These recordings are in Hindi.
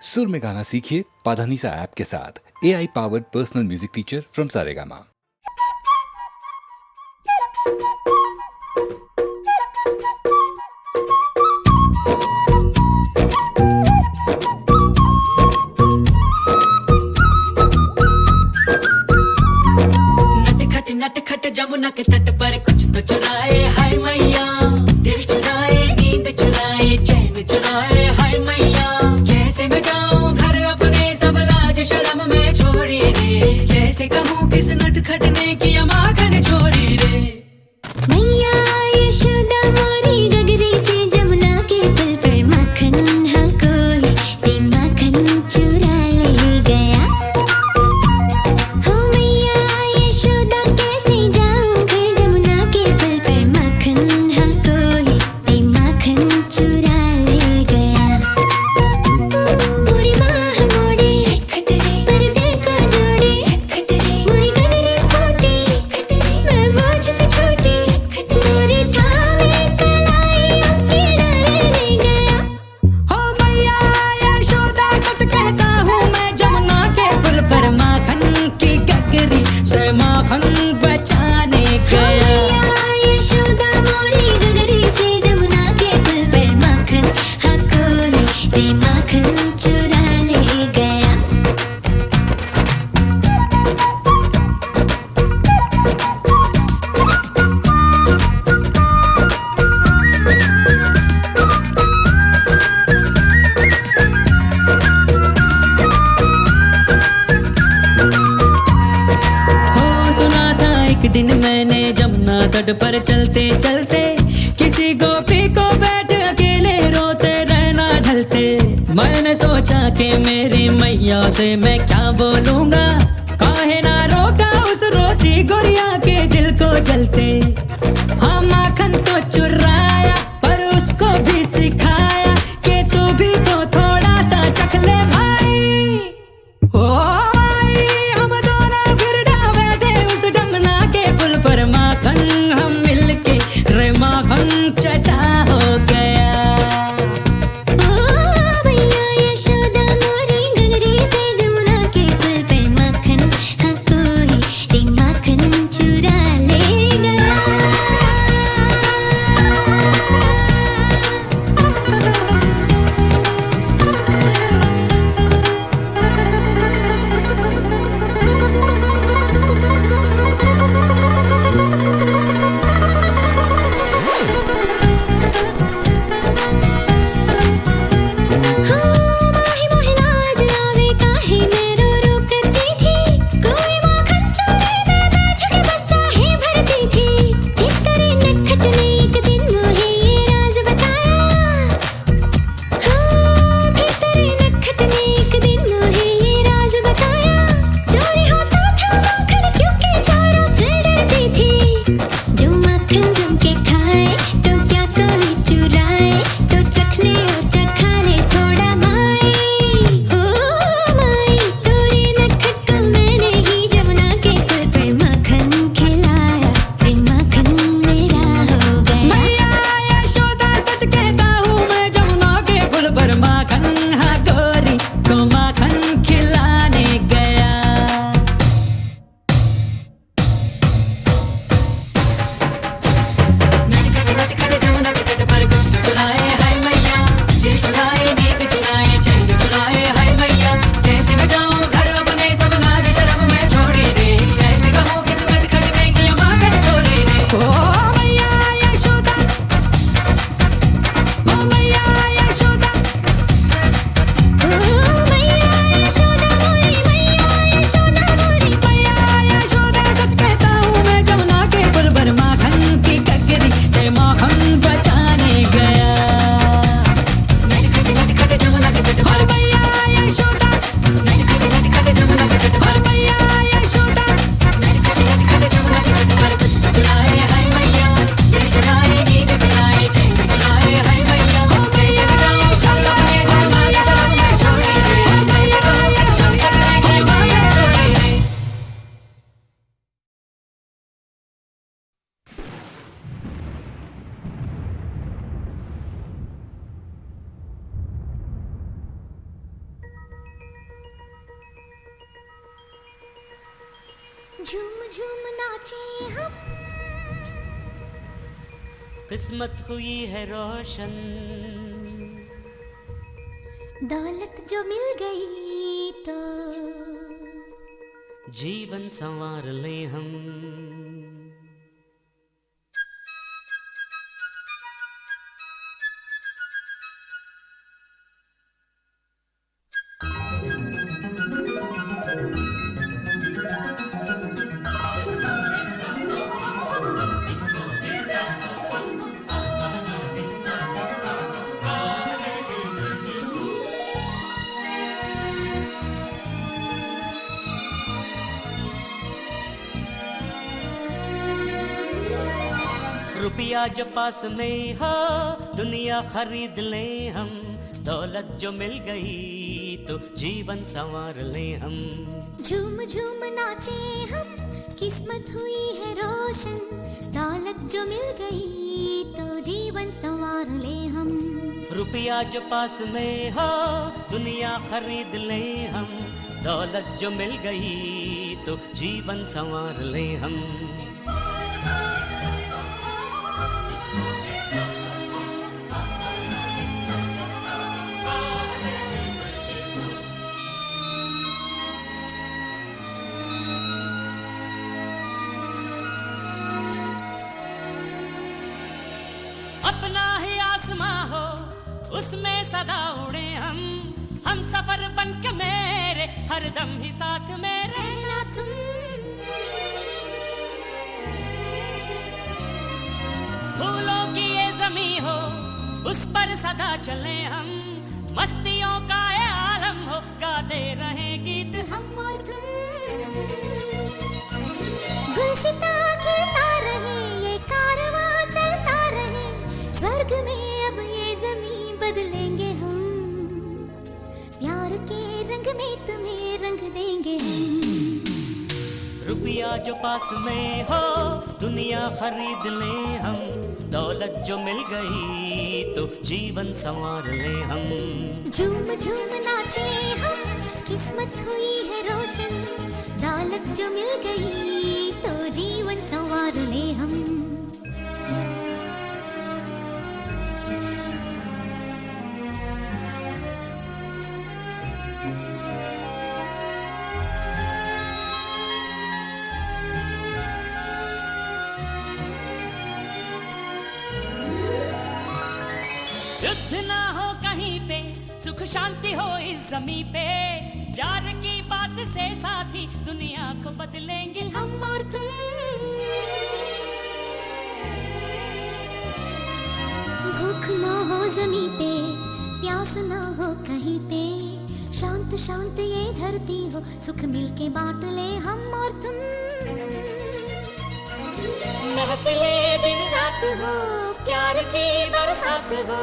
सुर में गाना सीखिए पाधानीसा ऐप के साथ। AI powered personal music teacher from Saregama. नटखट जमुना के तट पर कुछ तो चुराए हाय मैया, दिल चुराए, नींद चुराए, चैन चुराए हाय मैया। कैसे मैं जाऊं घर अपने, सब लाज शर्म में छोड़ी रे। कैसे कहूँ किस नटखट ने किया माखन चोरी रे। मैया यशोदा मोरी गगरी से जमुना के पुल पर माखन हाँ कोई ते माखन चुरा ले गया। हो मैया यशोदा कैसे जाऊं घर जमुना के पुल पर माखन हाँ कोई ते माखन चुरा ले गया। पूरी माह मोड़ी पर्दे को जोड़ी, मोरी गगरी फूटी मैं बोझ से छोटी। मोरी थामे कलाई उसके डाले ले गया। हो मैया यशोदा सच कहता हूँ मैं, जमुना के पुल पर माखन की गगरी से माखन बचाने गया। मैया यशोदा मोरी गगरी से जमुना के पुल पर माखन हाँ कोई ते माखन चुरा ले गया। हो सुना था एक दिन मैंने जमुना तट पर चलते चलते, किसी गोपी को बैठ अकेले रोते रहना ढलते। मैंने सोचा कि मेरी मैया से मैं क्या बोलूंगा, काहे ना रोका उस रोती गुड़िया के दिल को जलते। हाँ माखन तो चुराया पर उसको भी सिखाया कि तू भी तो थोड़ा सा चख ले भाई। ओ भाई हम दोनों फिर जा बैठे उस जमुना के पुल पर, माखन हम मिलके रे माखन चटा हो गया। ओ मैया यशोदा मोरी गगरी से जमुना के पुल पर माखन हाँ कोई ते माखन चुरा ले गया। माही मोहे लाज आवे काहे मैं रो रो करती थी। कोई माखन चोरी में बैठ के बस आहे भरती थी। किस तरह नटखट ने एक दिन मोहे ये राज बताया। फिर तरह नटखट ने एक दिन मोहे ये राज बताया। चोरी होता था माखन क्योंकि चोरों से डरती थी। जो माखन जम के खाए तो क्या कोई चुराए, तो चख ले और चखा ले थोड़ा माई। ओ माई तोरे नटखट को मैंने ही जमुना के पुल पर माखन खिलाया, फिर माखन मेरा हो गया। मैया यशोदा सच कहता हूँ मैं, जमुना के पुल पर माखन हाँ गोरी को माखन खिलाने गया। नटखट जमुना के तट पर कुछ तो चुराए हाय मैया, दिल चुराए, नींद चुराए, चैन चुराए हाय मैया। कैसे मैं जाऊं घर अपने, सब लाज शर्म में छोड़ी रे। कैसे कहूँ किस नटखट ने किया माखन चोरी रे। ओ मैया यशोदा, ओ मैया यशोदा, ओ मैया झूम झूम नाचे हम, किस्मत हुई है रोशन, दौलत जो मिल गई तो जीवन संवार ले हम। रुपया जो पास में हो दुनिया खरीद ले हम, दौलत जो मिल गई तो जीवन संवार ले हम। झूम झूम नाचे हम, किस्मत हुई है रोशन, दौलत जो मिल गई तो जीवन संवार ले हम। रुपया जो पास में हो दुनिया खरीद ले हम, दौलत जो मिल गई तो जीवन संवार ले हम। अपना ही आसमां हो उसमें सदा उड़े हम सफर बन के मेरे हरदम ही साथ में रहना तुम, फूलों की ये जमी हो उस पर सदा चले हम, मस्तियों का ये आलम हो गाते रहे गीत हम और तुम। गुलशिता खिलता रहे, ये कारवां चलता रहे, स्वर्ग में अब ये ज़मीं बदलेंगे हम, प्यार के रंग में तुम्हें रंग देंगे हम। रुपया जो पास में हो दुनिया खरीद ले हम, दौलत जो मिल गई तो जीवन संवार ले हम। झूम झूम नाचे हम, किस्मत हुई है रोशन, दौलत जो मिल गई तो जीवन संवार ले हम। युद्ध ना हो कहीं पे, सुख शांति हो इस जमी पे, प्यार की बात से साथी दुनिया को बदलेंगे हम और तुम। भूख ना हो जमी पे, प्यास ना हो कहीं पे, शांत शांत ये धरती हो, सुख मिलके बांट ले हम और तुम। महफिले दिन रात हो, प्यार की बरसात हो,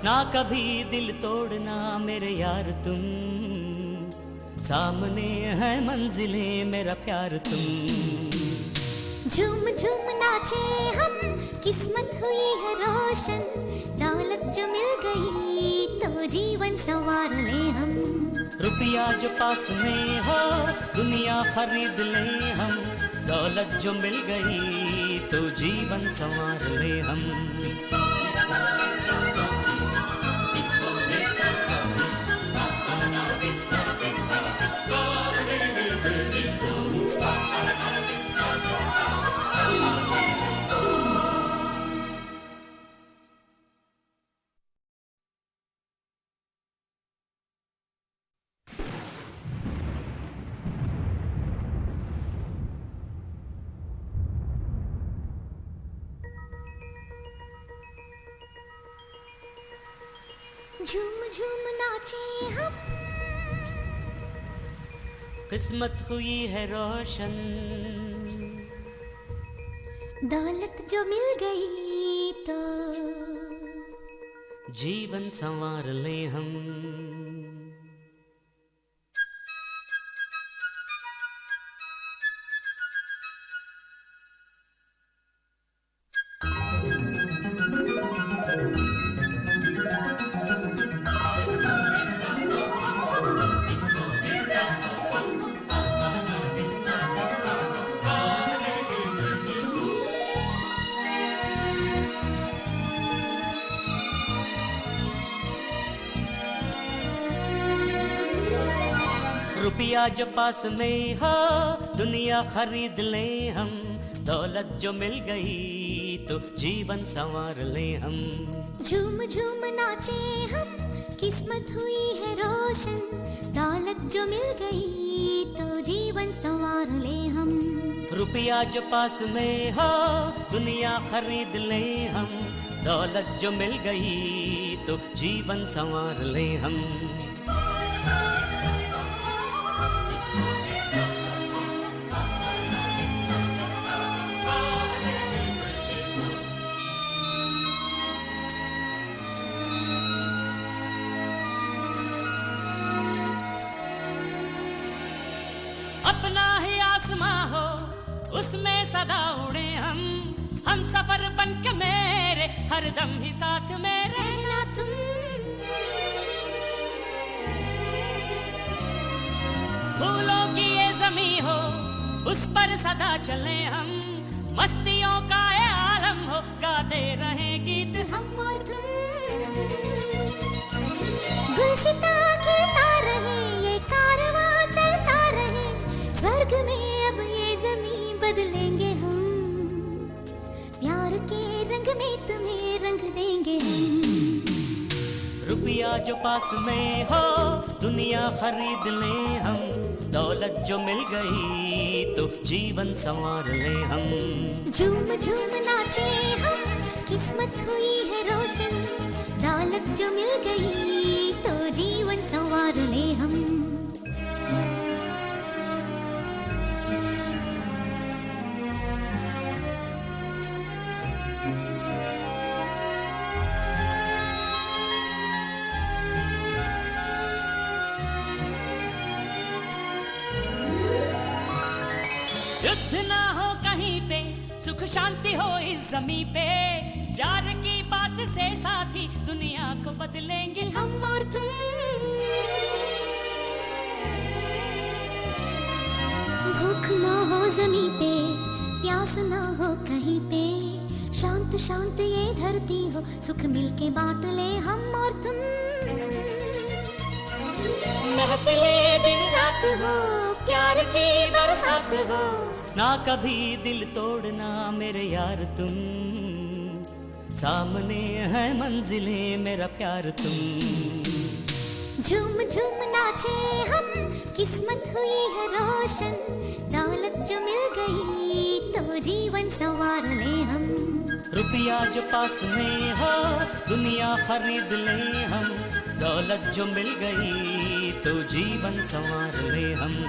ना कभी दिल तोड़ना मेरे यार तुम, सामने है मंजिले मेरा प्यार तुम। झूम झूम नाचे हम, किस्मत हुई है रोशन, दौलत जो मिल गई तो जीवन संवार ले हम। रुपया जो पास में हो दुनिया खरीद ले हम, दौलत जो मिल गई तो जीवन संवार ले हम। झूम झूम नाचे हम, किस्मत हुई है रोशन, दौलत जो मिल गई तो जीवन संवार ले हम। रुपया जो पास में हो दुनिया खरीद ले हम, दौलत जो मिल गई तो जीवन संवार ले हम। झूम झूम नाचे हम, किस्मत हुई है रोशन, दौलत जो मिल गई तो जीवन संवार ले हम। रुपया जो पास में हो दुनिया खरीद ले हम, दौलत जो मिल गई तो जीवन संवार ले हम। अपना ही आसमां हो उसमें सदा उड़े हम सफर बन के मेरे हरदम ही साथ में रहना तुम। फूलों की ये ज़मीं हो उस पर सदा चले हम, मस्तियों का ये आलम हो गाते रहे गीत हम और तुम। गुलशिता खिलता रहे ये कारवां चलता रहे, स्वर्ग में अब ये ज़मीं बदलेंगे हम, प्यार के रंग में तुम्हें रंग देंगे हम। रुपया जो पास में हो दुनिया खरीद ले हम, दौलत जो मिल गई तो जीवन संवार ले हम। झूम झूम नाचे हम, किस्मत हुई है रोशन, दौलत जो मिल गई तो जीवन संवार ले हम। युद्ध ना हो कहीं पे, सुख शांति हो इस जमीन पे, प्यार की बात से साथी दुनिया को बदलेंगे हम और तुम। भूख ना हो जमीन पे, प्यास ना हो कहीं पे, शांत शांत ये धरती हो, सुख मिलके बांट ले हम और तुम। महफिले दिन रात हो, प्यार की बरसात हो, ना कभी दिल तोड़ना मेरे यार तुम, सामने है मंजिलें मेरा प्यार तुम। झूम झूम नाचे हम, किस्मत हुई है रोशन, दौलत जो मिल गई तो जीवन संवार ले हम। रुपया जो पास में हो दुनिया खरीद ले हम, दौलत जो मिल गई तो जीवन संवार ले हम।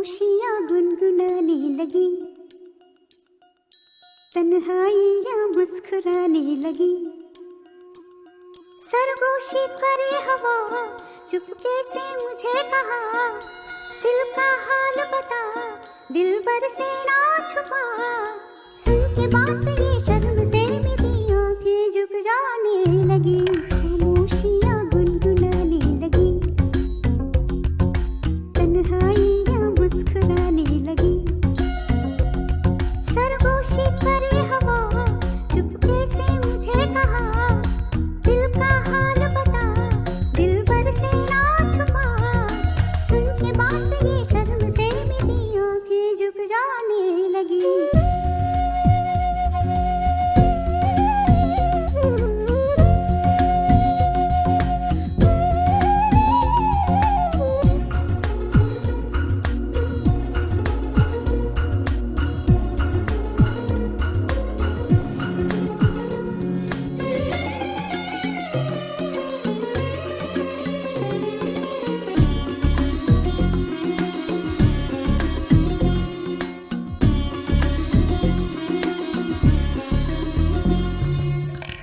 खामोशियाँ गुनगुनाने लगी, तन्हाइयाँ मुस्कुराने लगी। सरगोशी करे हवा, चुपके से मुझे कहा, दिल का हाल बता, दिल भर से ना छुपा। सुन के बात ये शर्म से मेरी आंखें झुक जाने लगी, खामोशियाँ गुनगुनाने लगी, तन्हाइयाँ मुस्कुराने लगी। सरगोशी करे हवा, चुपके से मुझे कहा, दिल का हाल बता, दिल भर से ना छुपा। सुन के बात ये शर्म से मेरी आंखें झुक जाने लगी।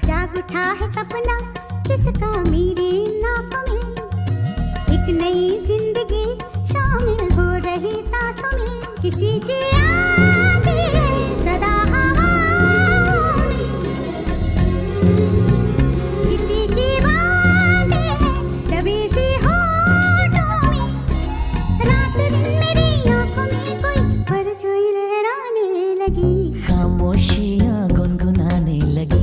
जाग उठा है सपना किसका मेरे नाक में, एक नई जिंदगी शामिल हो रही सांसों में। किसी की आंखें हैं सदा हवाओं में, किसी की बातें हैं रबी सी होठों में। रात दिन मेरी आंखों में कोई परछाई लहराने लगी, खामोशियाँ गुनगुनाने लगी,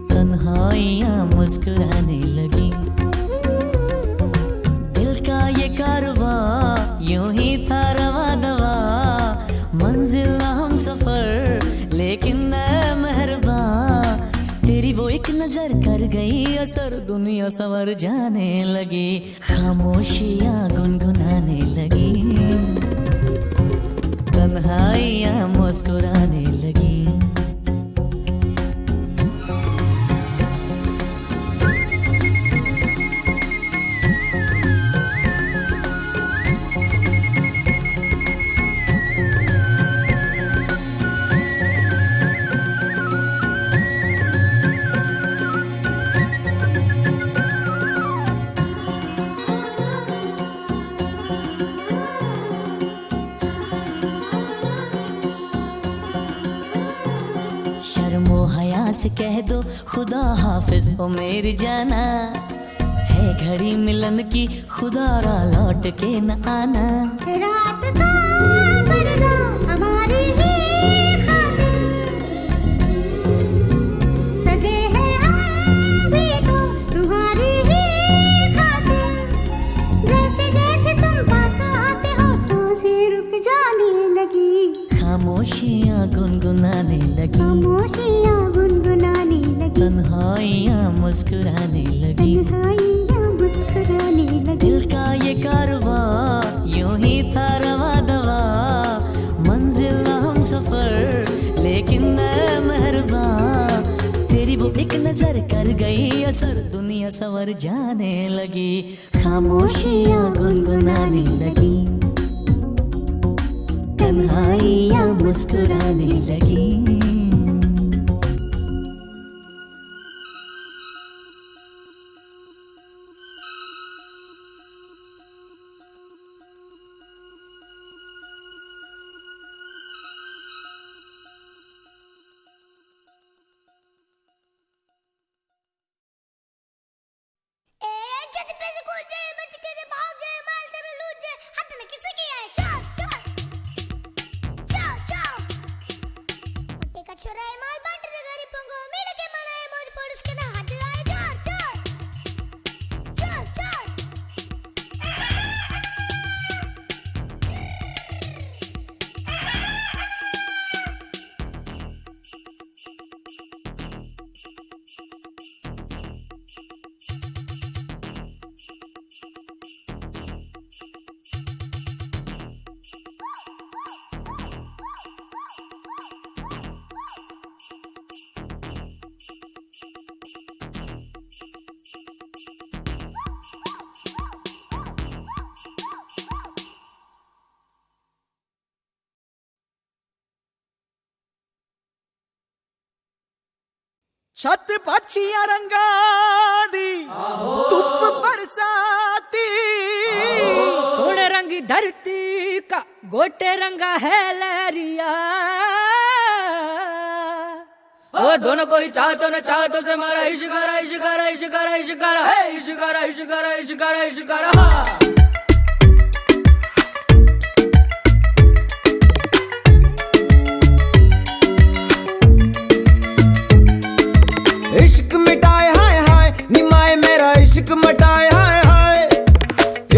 तन्हाइयाँ मुस्कुराने लगी। दिल का ये कारवां यूं ही था रवा दवा, मंजिल हम सफर लेकिन मैं मेहरबान। तेरी वो एक नजर कर गई असर, दुनिया सवर जाने लगी, खामोशियाँ गुनगुनाने लगी, तन्हाइयाँ मुस्कुराने लगी। शर्मो हया से कह दो खुदा हाफिज ओ मेरी जाना, है घड़ी मिलन की खुदा रा लौट के न आना। रात का पर्दा हमारी ही खातिर, सजे हैं हम भी तो तुम्हारी ही खातिर। जैसे जैसे तुम पास आते हो सांसें रुक जाने लगी, खामोशियाँ गुनगुनाने लगी, खामोशियाँ गुनगुनाने लगी, तन्हाइयाँ मुस्कुराने लगी। तन्हाइयाँ मुस्कुराने लगी। दिल का ये कारवां यूं ही था रवा दवा, मंजिल हम सफर लेकिन मैं मेहरबान। तेरी वो एक नजर कर गई असर, दुनिया सवर जाने लगी, खामोशियाँ गुनगुनाने लगी, तन्हाइयाँ मुस्कुराने लगी। छत पाछियां रंगा दी धुप बरसाती सोने रंगी धरती का गोटे रंगा है लहरिया ओ दोनों को ही चाहतो न चाहतो से मारा इश्कारा इश्कारा इश्कारा इश्कारा है इश्कारा इश्कारा इश्कारा इश्कारा हाँ इश्क मिटाए हाय हाय निमाए मेरा इश्क मिटाए हाय हाय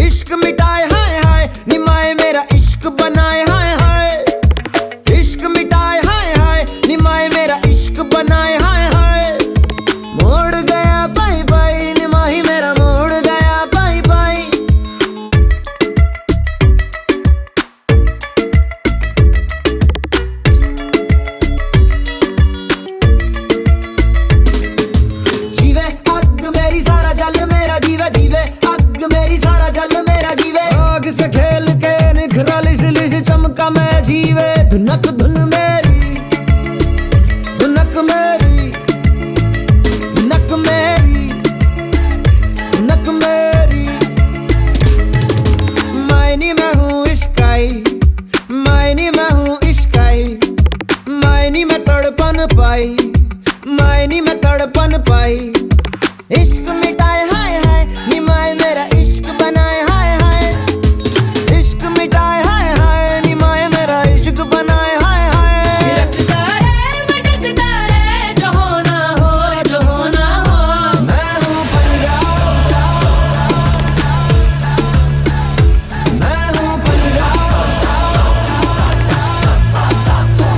इश्क मिटाए हाय हाय निमाए मेरा इश्क बनाए हाय हाय इश्क मिटाए हाय हाय निमाए मेरा इश्क बनाए हाय हाय मोड़ गया बाई बाई निमाही मेरा मोड़ गया बाई बाई जीवे अग मेरी सारा जल मेरा जीवे जीवे अग मेरी सारा जल मेरा जीवे आग से खेल के निखरा लिश लिश चमका मैं जीवे धुनक धुन मेरी धुनक मेरी धुनक मेरी धुनक मेरी मायनी मैं हूँ इश्काई मायनी मैं हूँ इश्काई मायनी में तड़पन पाई मायनी में तड़पन पाई इश्क मिटाए हाय हाय निमाए मेरा इश्क बनाए हाय हाय इश्क मिटाए हाय हाय निमाए मेरा इश्क बनाए हाय हाय भटकता रे जो होना हो जो होना हो मैं हूँ पंजाब मैं हूँ पंजाब मैं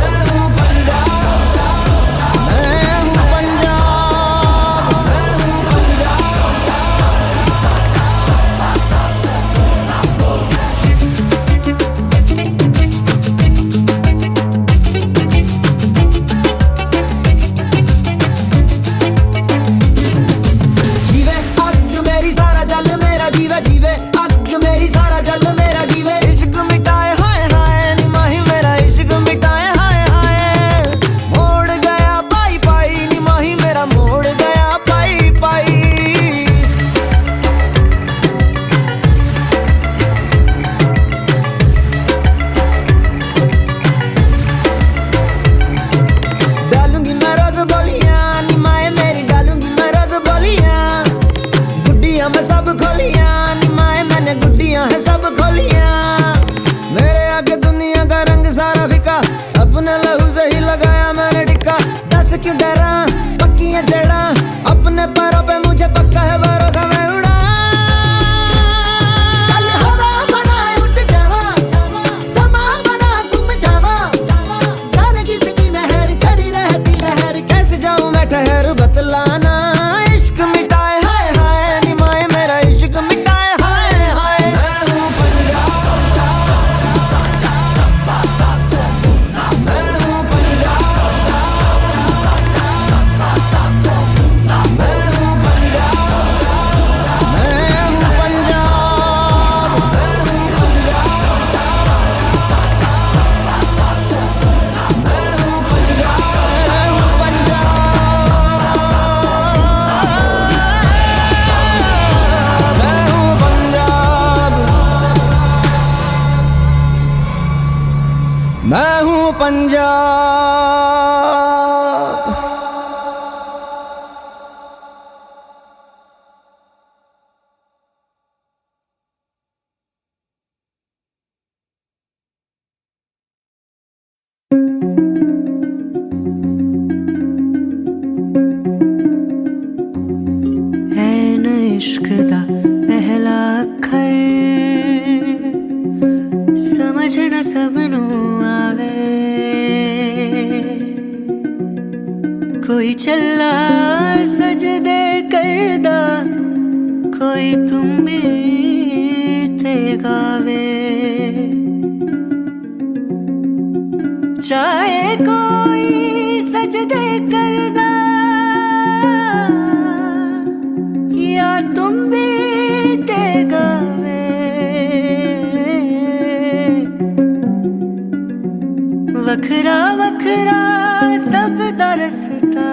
हूँ पंजाब मैं हूँ जीवे अग मेरी सारा जल मेरा जीवे जीवे अग मेरी सारा जल मेरा जीवे इश्क मिटाए हाय हाय निमाही मेरा इश्क मिटाए हाय हाय मोड़ गया पाई पाई निमाही मेरा मोड़ गया पाई पाई डालूंगी मैं रोज बोलियां निमाए मेरी डालूंगी मैं रोज बोलियां गुड्डियां मैं सब खोलियां निमाए मैंने गुड्डियां है सब खोलियां मेरे आगे दुनिया का रंग सारा फिका अपने लहू से ही लगाया मैंने टिक्का दस क्यों डरा पक्कियां जड़ा अपने पैरों पे मुझे पक्का है भरोसा मैं उड़ा चल हवा बनाए उठ जावा समा बना तुम जावा जाने किसकी मेहर खड़ी रहती लहर कैसे जाऊं मैं ठहर बतलाना इश्क मिटाए हाय हाय निमाए मेरा इश्क मिटाए हाय हाय मैं हूँ पंजाब मैं हूँ पंजाब मैं हूँ पंजाब मैं हूँ पंजाब मैं हूँ पंजाब है न इश्क दा पहला अखर समझ न सबनों आवे कोई चला सजदे करदा कोई तुम भी ते गावे चाहे कोई सजदे करदा या तुम भी ते गावे वखरा वखरा सब दा रस्ता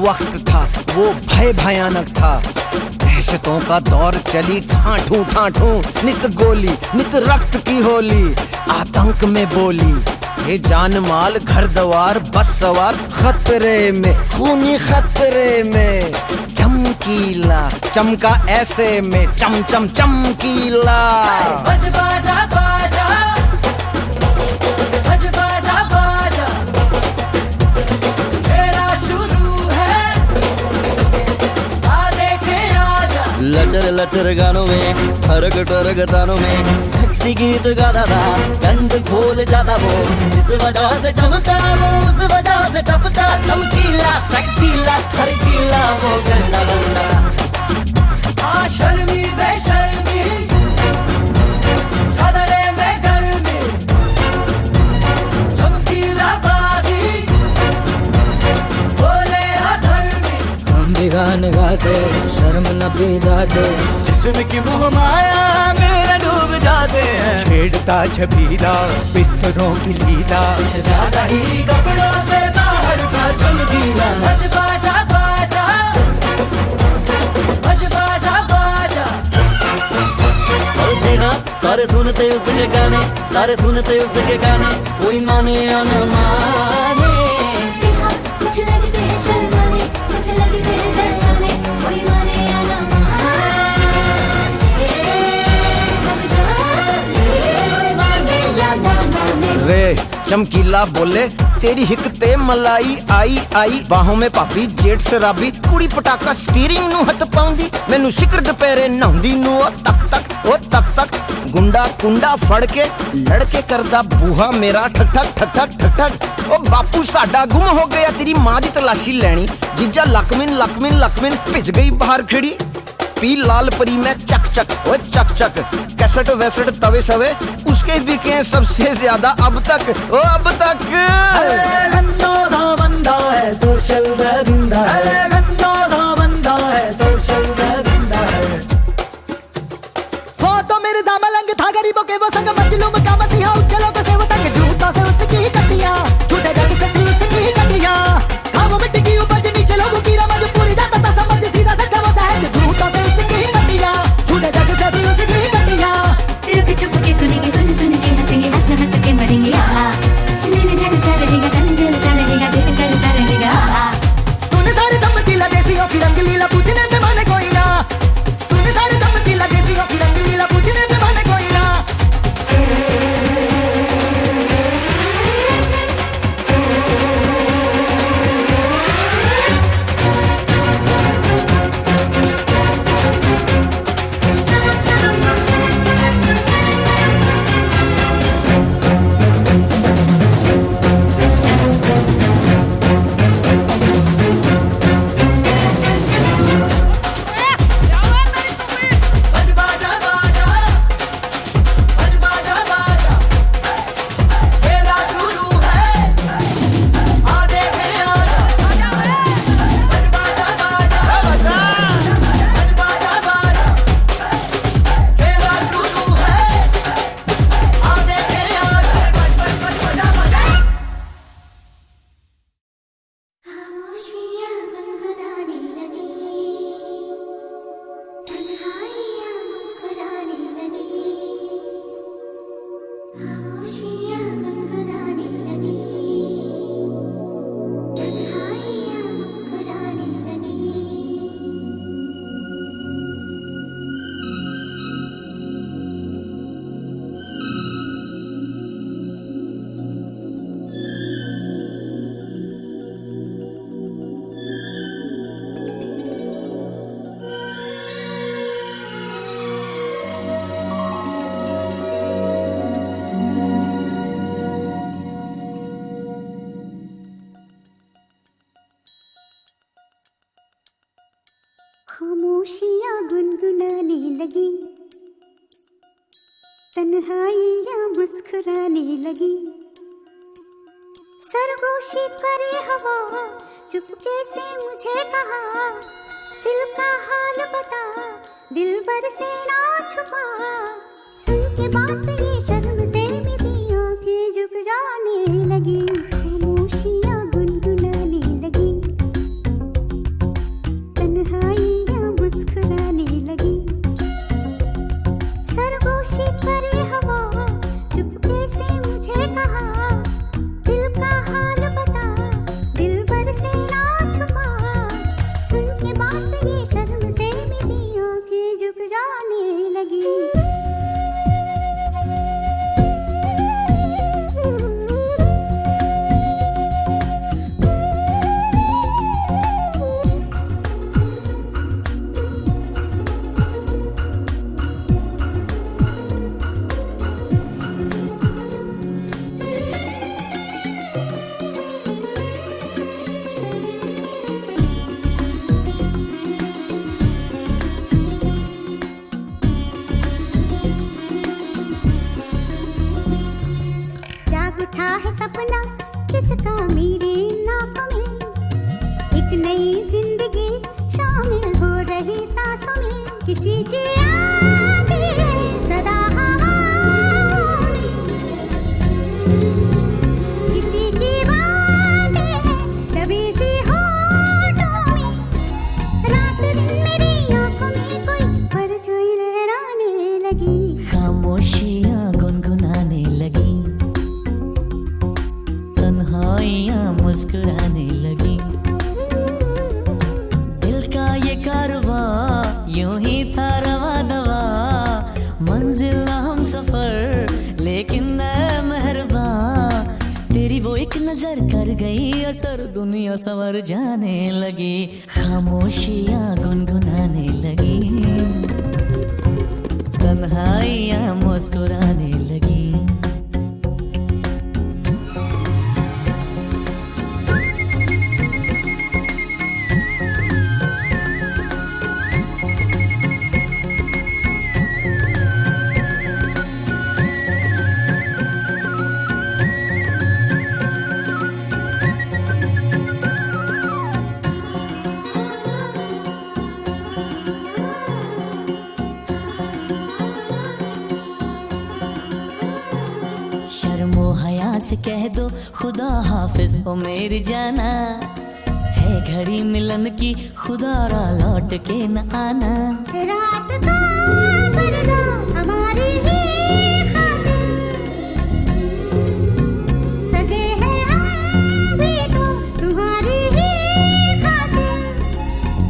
वक्त था वो भय भयानक था, दहशतों का दौर चली ठाठू ठाठू, नित गोली नित रक्त की होली, आतंक में बोली ये जान माल घर द्वार बस सवार खतरे में, खूनी खतरे में, चमकीला चमका ऐसे में, चम चम चमकीला। बज बाजा बाजा, बज बाजा बाजा, तेरा शुरू है, आ देखे आजा। लचर लचर गानों में, ठरक ठरक तानों में, सेक्सी गीत गाता था, गंद खोल जाता वो, इस वजह से चमका वो, उस वजह से टपका, चमकीला सेक्सीला खरकीला वो गंदा गंदा। आ शर्मी बेशर्मी, सदरे में गर्मी, चमकीला बागी, बोले अधर्मी। हम भी गाने गाते, शर्म न पी जाते, जिस्म की मोह माया मेरा डूब जाते हैं। छेड़ता छबीला बिस्तरों की लीला, कुछ ज्यादा ही कपड़ों से बाहर का चमकीला। बज बाजा बाजा, बज बाजा बाजा। और जी हाँ, सारे सुनते उसके गाने, सारे सुनते उसके गाने, कोई माने या न माने। जी हाँ, कुछ लगते हैं शर्माने, कुछ लगते हैं जलाने, कोई माने या ना माने, सब जाने, कोई माने या ना माने। वे चमकीला बोले तेरी हिकते मलाई आई आई, बाहों में पापी जेठ शराबी, कुड़ी पटाका स्टीयरिंग नू हथ पाउंदी, मैनू शिकर दुपहरे नहाउंदी नू ओ तक तक ओ तक तक, गुंडा कुंडा फड़ के लड़के करदा बूहा मेरा ठक ठक ठक ठक ठक ठक। ओ बापू साडा गुम हो गया तेरी मां दी तलाशी लैनी, जीजा लकमिन लकमिन लकमिन भिज गई बाहर खिड़ी, पी लाल परी में चक चक ओ चक चक, कैसेट वैसेट तवे सवे उसके बिके सबसे ज्यादा अब तक ओ अब तक। गंदा सा बंदा है, सोशल दरिंदा है, गंदा सा बंदा है, सोशल दरिंदा है। हो तो मेरे मलंग था गरीबों के वो संग, मजलूम का मसीहा, उज्जलों के सेवता के झूठों से उसकी कटिया, झूठे जग से थी उसकी कटिया। हाँ वो मिट्टी की उपज नीचे लोगों की रमज, पूरी जाता था समझ सीधा सच्चा वो सहज, झूठों से उसकी कटिया, झूठे जग से थी उसकी कटिया। चुप चुप के सुनेंगे, सुन सुन के हंसेंगे, हंस हंस के मरेंगे। दिल ढलता रहेगा, तन ढलता रहेगा, दिल करता रहेगा। सुन सारे चमकीला देसियों की रंगलीला, पूछने पे माने कोई ना, सुन सारे चमकीला देसियों की रंगलीला, पूछने पे माने कोई ना। बज बाजा बाजा, बज बाजा बाजा, खेला शुरू है, आ देखे आजा। बज बाजा बाजा, बज बाजा बाजा, खेला शुरू है, आ देखे आजा। बज बज बज बजा बजा। खामोशियाँ गुनगुनाने लगी, तन्हाइयाँ मुस्कुराने लगी, खामोशियाँ गुनगुनाने लगी, तन्हाइयाँ मुस्कुराने लगी। खामोशियाँ गुनगुनाने लगी, तन्हाइयाँ मुस्कुराने लगी, सरगोशी करे हवा, चुपके से मुझे कहा, दिल का हाल बता, दिल भर से ना छुपा। सुन के बात ये शर्म से मेरी आंखें झुक जाने लगी, खामोशियाँ गुनगुनाने लगी, अपना किसका मेरे नाम में, एक नई जिंदगी शामिल हो रही सांसों में, किसी की यादें सदा हवाओं में, किसी की बातें दबी सी होठों में, रात दिन मेरी आंखों में कोई परछाई लहराने लगी, खामोशियाँ गुनगुनाने लगी, तन्हाइयाँ मुस्कुराने लगी, दिल का ये कारवां यूं ही था रवा दवा, मंजिल ना हम सफर लेकिन मैं मेहरबान, तेरी वो एक नजर कर गई असर, दुनिया संवर जाने लगी, खामोशियाँ गुनगुनाने लगी, तन्हाइयाँ मुस्कुराने लगी। शर्मो हया से कह दो खुदा हाफिज ओ मेरी जाना, है घड़ी मिलन की खुदा रा लौट के न आना, रात का पर्दा हमारी ही खातिर, सजे हैं हम भी तो तुम्हारी ही खातिर,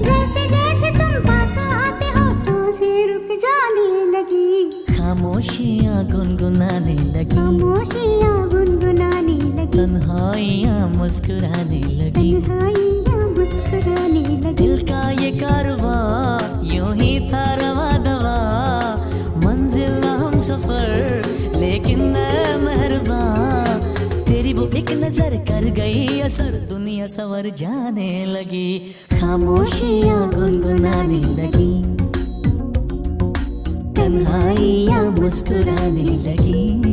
जैसे जैसे तुम पास आते हो सांसें रुक जाने लगी, खामोशियाँ गुनगुनाने लगी, खामोशियाँ गुनगुनाने लगी, तन्हाइयाँ मुस्कुराने लगी, तन्हाइयाँ मुस्कुराने लगी, दिल का ये कारवां यूं ही था रवा दवा, मंजिल ना हम सफर लेकिन मैं मेहरबान, तेरी वो एक नजर कर गई असर, दुनिया संवर जाने लगी, खामोशियाँ गुनगुनाने लगी, तन्हाइयाँ मुस्कुराने लगी।